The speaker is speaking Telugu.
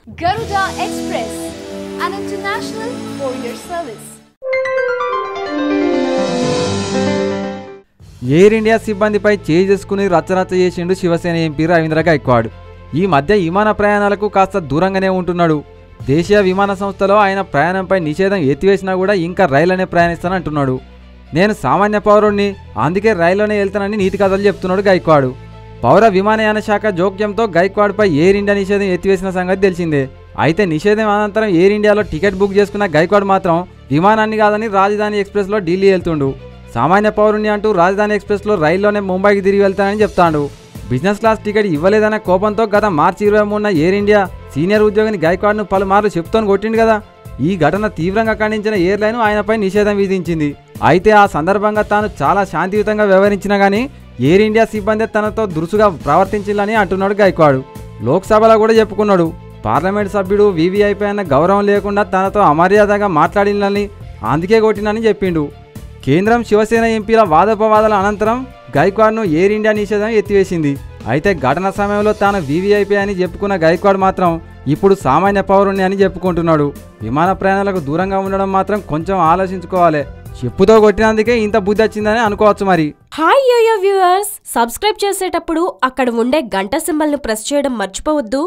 Garuda Express, an international courier service. Air India సిబ్బందిపై చేసుకుని రచ్చరచ్చ చేసిండు శివసేన ఎంపీ రవీంద్ర గైక్వాడ్. ఈ మధ్య విమాన ప్రయాణాలకు కాస్త దూరంగానే ఉంటున్నాడు. దేశీయ విమాన సంస్థలో ఆయన ప్రయాణంపై నిషేధం ఎత్తివేసినా కూడా ఇంకా రైల్లోనే ప్రయాణిస్తానంటున్నాడు. నేను సామాన్య పౌరుడిని, అందుకే రైల్లోనే వెళ్తానని నీతి కథలు చెప్తున్నాడు గైక్వాడ్. పౌర విమానయాన శాఖ జోక్యంతో గైక్వాడ్పై ఎయిర్ ఇండియా నిషేధం ఎత్తివేసిన సంగతి తెలిసిందే. అయితే నిషేధం అనంతరం ఎయిర్ ఇండియాలో టికెట్ బుక్ చేసుకున్న గైక్వాడ్ మాత్రం విమానాన్ని కాదని రాజధాని ఎక్స్ప్రెస్లో ఢిల్లీ వెళ్తుండు. సామాన్య పౌరుణ్ణి అంటూ రాజధాని ఎక్స్ప్రెస్లో రైల్లోనే ముంబైకి తిరిగి వెళ్తానని చెప్తాడు. బిజినెస్ క్లాస్ టికెట్ ఇవ్వలేదన్న కోపంతో గత మార్చి 23న ఎయిర్ ఇండియా సీనియర్ ఉద్యోగిని గైక్వాడ్ను పలుమార్లు చెప్తోని కొట్టిండు కదా. ఈ ఘటన తీవ్రంగా ఖండించిన ఎయిర్లైన్ ఆయనపై నిషేధం విధించింది. అయితే ఆ సందర్భంగా తాను చాలా శాంతియుతంగా వ్యవహరించినా కానీ ఎయిర్ ఇండియా సిబ్బంది తనతో దురుసుగా ప్రవర్తించాలని అంటున్నాడు గైక్వాడ్. లోక్సభలో కూడా చెప్పుకున్నాడు. పార్లమెంట్ సభ్యుడు వీవీఐపై అన్న గౌరవం లేకుండా తనతో అమర్యాదగా మాట్లాడిందని, అందుకే కొట్టినని చెప్పిండు. కేంద్రం శివసేన ఎంపీల వాదోపవాదాల అనంతరం గైక్వాడ్ను ఎయిర్ ఇండియా నిషేధం ఎత్తివేసింది. అయితే ఘటన సమయంలో తాను వీవీఐపీ అని చెప్పుకున్న గైక్వాడ్ మాత్రం ఇప్పుడు సామాన్య పౌరుణ్ణి అని చెప్పుకుంటున్నాడు. విమాన ప్రయాణాలకు దూరంగా ఉండడం మాత్రం కొంచెం ఆలోచించుకోవాలి. చెప్పుతో కొట్టినందుకే ఇంత బుద్ధి వచ్చిందని అనుకోవచ్చు మరి. హాయ్ యోయో వ్యూవర్స్, సబ్స్క్రైబ్ చేసేటప్పుడు అక్కడ ఉండే గంట సింబల్ను ప్రెస్ చేయడం మర్చిపోవద్దు.